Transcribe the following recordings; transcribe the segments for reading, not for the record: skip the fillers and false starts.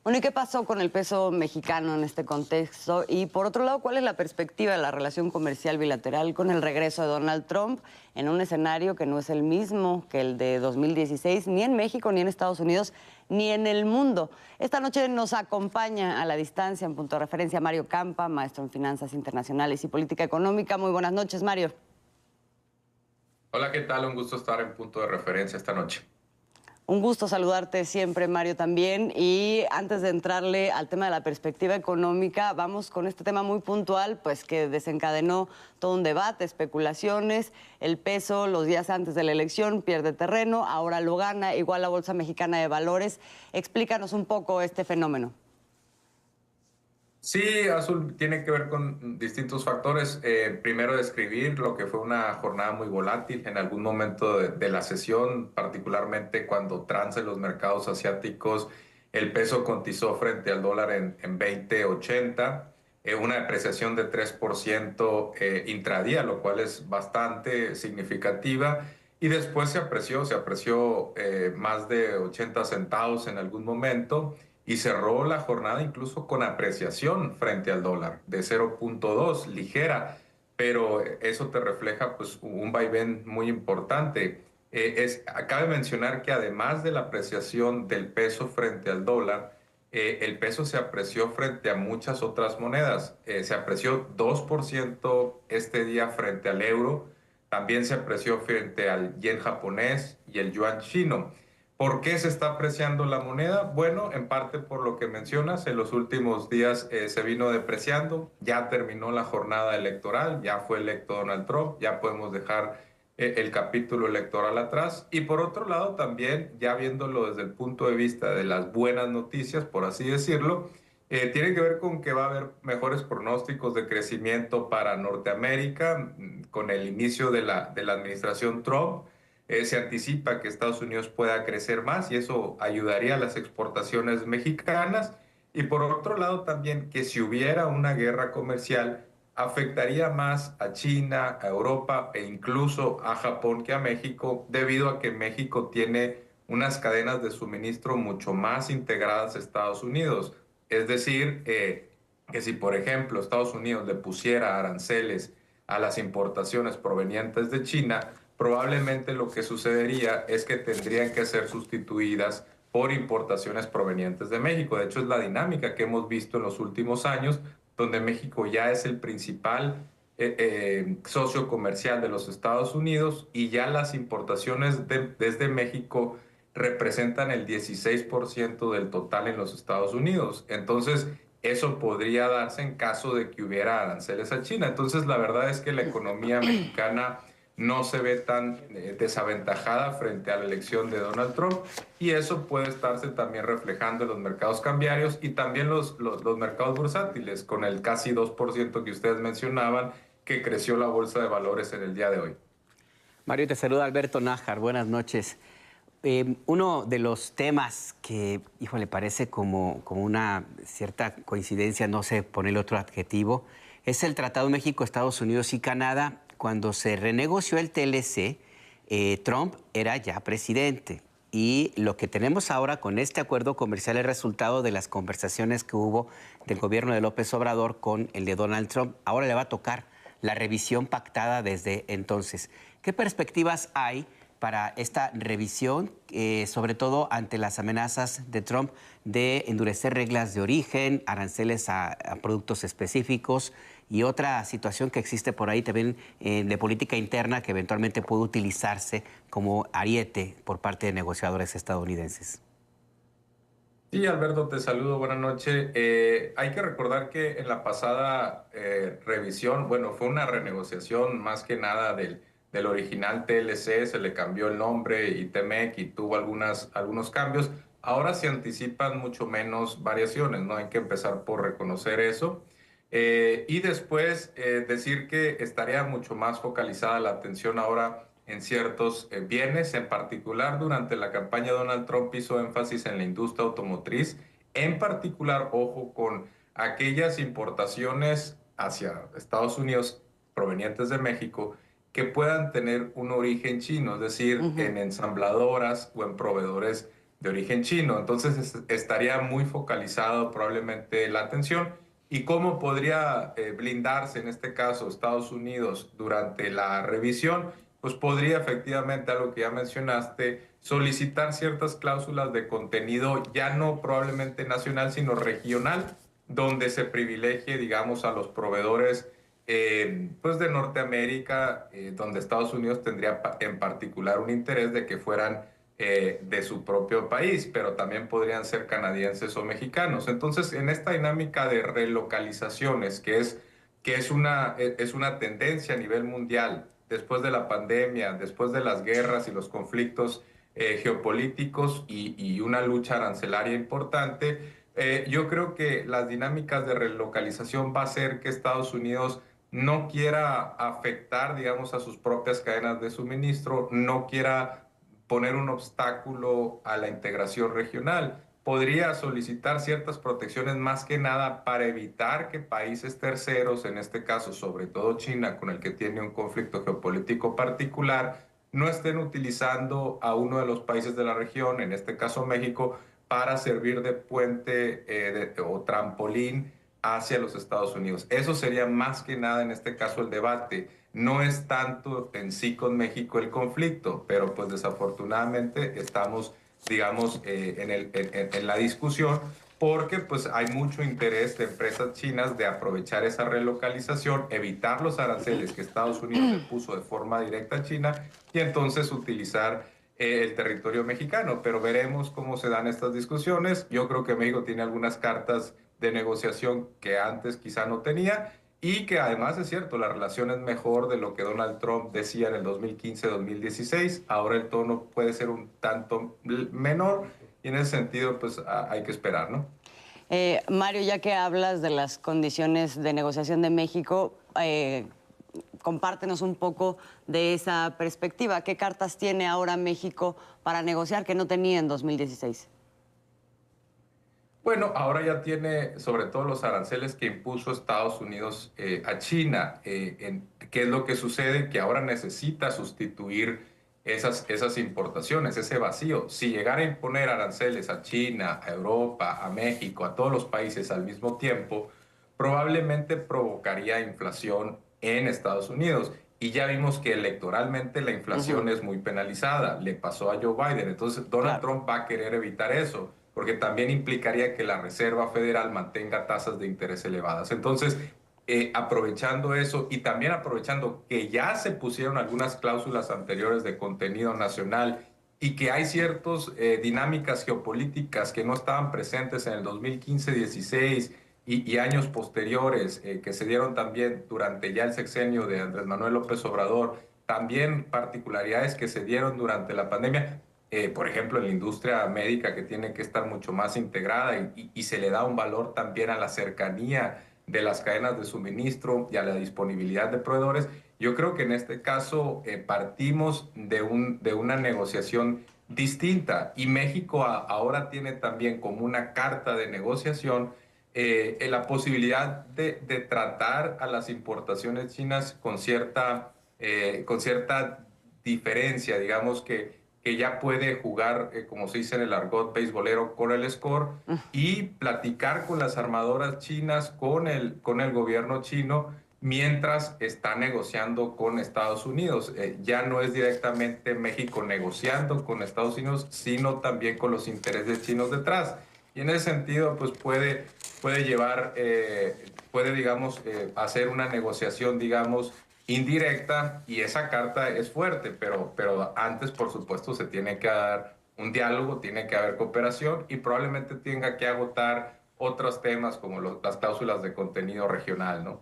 Bueno, ¿y qué pasó con el peso mexicano en este contexto? Y por otro lado, ¿cuál es la perspectiva de la relación comercial bilateral con el regreso de Donald Trump en un escenario que no es el mismo que el de 2016, ni en México, ni en Estados Unidos, ni en el mundo? Esta noche nos acompaña a la distancia, en punto de referencia, Mario Campa, maestro en Finanzas Internacionales y Política Económica. Muy buenas noches, Mario. Hola, ¿qué tal? Un gusto estar en punto de referencia esta noche. Un gusto saludarte siempre, Mario, también. Y antes de entrarle al tema de la perspectiva económica, vamos con este tema muy puntual, pues que desencadenó todo un debate, especulaciones. El peso, los días antes de la elección, pierde terreno, ahora lo gana, igual la Bolsa Mexicana de Valores. Explícanos un poco este fenómeno. Sí, Azul, tiene que ver con distintos factores. Primero, describir lo que fue una jornada muy volátil en algún momento de la sesión, particularmente cuando transe los mercados asiáticos, el peso cotizó frente al dólar en 20.80, una depreciación de 3% intradía, lo cual es bastante significativa. Y después se apreció más de 80 centavos en algún momento y cerró la jornada incluso con apreciación frente al dólar de 0.2, ligera, pero eso te refleja pues un vaivén muy importante. Cabe mencionar que además de la apreciación del peso frente al dólar, el peso se apreció frente a muchas otras monedas. Se apreció 2% este día frente al euro, también se apreció frente al yen japonés y el yuan chino. ¿Por qué se está apreciando la moneda? Bueno, en parte por lo que mencionas, en los últimos días se vino depreciando, ya terminó la jornada electoral, ya fue electo Donald Trump, ya podemos dejar el capítulo electoral atrás. Y por otro lado, también, ya viéndolo desde el punto de vista de las buenas noticias, por así decirlo, tiene que ver con que va a haber mejores pronósticos de crecimiento para Norteamérica con el inicio de la administración Trump. Se anticipa que Estados Unidos pueda crecer más y eso ayudaría a las exportaciones mexicanas. Y por otro lado también que si hubiera una guerra comercial, afectaría más a China, a Europa e incluso a Japón que a México, debido a que México tiene unas cadenas de suministro mucho más integradas a Estados Unidos. Es decir, que si por ejemplo Estados Unidos le pusiera aranceles a las importaciones provenientes de China, probablemente lo que sucedería es que tendrían que ser sustituidas por importaciones provenientes de México. De hecho, es la dinámica que hemos visto en los últimos años, donde México ya es el principal socio comercial de los Estados Unidos y ya las importaciones desde México representan el 16% del total en los Estados Unidos. Entonces, eso podría darse en caso de que hubiera aranceles a China. Entonces, la verdad es que la economía mexicana no se ve tan desaventajada frente a la elección de Donald Trump y eso puede estarse también reflejando en los mercados cambiarios y también los mercados bursátiles, con el casi 2% que ustedes mencionaban que creció la bolsa de valores en el día de hoy. Mario, te saluda Alberto Nájar. Buenas noches. Uno de los temas que, híjole, parece como una cierta coincidencia, no sé ponerle otro adjetivo, es el Tratado México, Estados Unidos y Canadá. Cuando se renegoció el TLC, Trump era ya presidente. Y lo que tenemos ahora con este acuerdo comercial es resultado de las conversaciones que hubo del gobierno de López Obrador con el de Donald Trump. Ahora le va a tocar la revisión pactada desde entonces. ¿Qué perspectivas hay para esta revisión, sobre todo ante las amenazas de Trump de endurecer reglas de origen, aranceles a productos específicos y otra situación que existe por ahí también de política interna que eventualmente puede utilizarse como ariete por parte de negociadores estadounidenses? Sí, Alberto, te saludo, buenas noches. Hay que recordar que en la pasada revisión, bueno, fue una renegociación más que nada del original TLC, se le cambió el nombre y TMEC y tuvo algunos cambios. Ahora se anticipan mucho menos variaciones, ¿no? Hay que empezar por reconocer eso. Y después decir que estaría mucho más focalizada la atención ahora en ciertos bienes. En particular, durante la campaña Donald Trump hizo énfasis en la industria automotriz, en particular, ojo, con aquellas importaciones hacia Estados Unidos provenientes de México que puedan tener un origen chino, es decir, en ensambladoras o en proveedores de origen chino. Entonces estaría muy focalizado probablemente la atención. ¿Y cómo podría blindarse en este caso Estados Unidos durante la revisión? Pues podría efectivamente, algo que ya mencionaste, solicitar ciertas cláusulas de contenido ya no probablemente nacional, sino regional, donde se privilegie, digamos, a los proveedores pues de Norteamérica, donde Estados Unidos tendría en particular un interés de que fueran de su propio país, pero también podrían ser canadienses o mexicanos. Entonces, en esta dinámica de relocalizaciones, es una tendencia a nivel mundial, después de la pandemia, después de las guerras y los conflictos geopolíticos y una lucha arancelaria importante, yo creo que las dinámicas de relocalización va a hacer que Estados Unidos no quiera afectar, digamos, a sus propias cadenas de suministro, no quiera poner un obstáculo a la integración regional. Podría solicitar ciertas protecciones más que nada para evitar que países terceros, en este caso sobre todo China, con el que tiene un conflicto geopolítico particular, no estén utilizando a uno de los países de la región, en este caso México, para servir de puente o trampolín hacia los Estados Unidos. Eso sería más que nada en este caso el debate. No es tanto en sí con México el conflicto, pero pues desafortunadamente estamos, digamos, en la discusión porque pues hay mucho interés de empresas chinas de aprovechar esa relocalización, evitar los aranceles que Estados Unidos le puso de forma directa a China y entonces utilizar el territorio mexicano. Pero veremos cómo se dan estas discusiones. Yo creo que México tiene algunas cartas de negociación que antes quizá no tenía y que además es cierto, la relación es mejor de lo que Donald Trump decía en el 2015-2016. Ahora el tono puede ser un tanto menor y en ese sentido pues hay que esperar, ¿no? Mario, ya que hablas de las condiciones de negociación de México, compártenos un poco de esa perspectiva. ¿Qué cartas tiene ahora México para negociar que no tenía en 2016? Bueno, ahora ya tiene sobre todo los aranceles que impuso Estados Unidos a China. ¿Qué es lo que sucede? Que ahora necesita sustituir esas importaciones, ese vacío. Si llegara a imponer aranceles a China, a Europa, a México, a todos los países al mismo tiempo, probablemente provocaría inflación en Estados Unidos. Y ya vimos que electoralmente la inflación es muy penalizada. Le pasó a Joe Biden. Entonces, Donald Trump va a querer evitar eso, porque también implicaría que la Reserva Federal mantenga tasas de interés elevadas. Entonces, aprovechando eso y también aprovechando que ya se pusieron algunas cláusulas anteriores de contenido nacional y que hay ciertas dinámicas geopolíticas que no estaban presentes en el 2015-16 y años posteriores, que se dieron también durante ya el sexenio de Andrés Manuel López Obrador, también particularidades que se dieron durante la pandemia, por ejemplo, en la industria médica que tiene que estar mucho más integrada y se le da un valor también a la cercanía de las cadenas de suministro y a la disponibilidad de proveedores. Yo creo que en este caso partimos de una negociación distinta y México ahora tiene también como una carta de negociación la posibilidad de tratar a las importaciones chinas con cierta diferencia, digamos que ya puede jugar, como se dice en el argot beisbolero, con el score y platicar con las armadoras chinas, con el gobierno chino, mientras está negociando con Estados Unidos. Ya no es directamente México negociando con Estados Unidos, sino también con los intereses chinos detrás. Y en ese sentido, pues puede llevar, digamos, hacer una negociación, digamos, indirecta, y esa carta es fuerte, pero antes, por supuesto, se tiene que dar un diálogo, tiene que haber cooperación y probablemente tenga que agotar otros temas como las cláusulas de contenido regional, ¿no?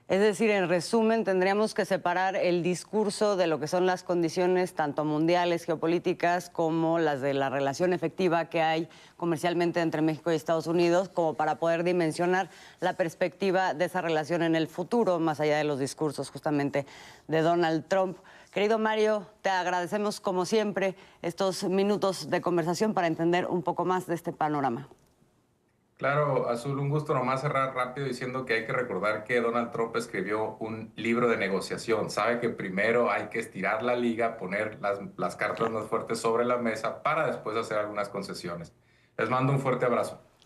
Es decir, en resumen, tendríamos que separar el discurso de lo que son las condiciones tanto mundiales, geopolíticas, como las de la relación efectiva que hay comercialmente entre México y Estados Unidos, como para poder dimensionar la perspectiva de esa relación en el futuro, más allá de los discursos justamente de Donald Trump. Querido Mario, te agradecemos como siempre estos minutos de conversación para entender un poco más de este panorama. Claro, Azul, un gusto nomás cerrar rápido diciendo que hay que recordar que Donald Trump escribió un libro de negociación. Sabe que primero hay que estirar la liga, poner las cartas Claro. más fuertes sobre la mesa para después hacer algunas concesiones. Les mando un fuerte abrazo.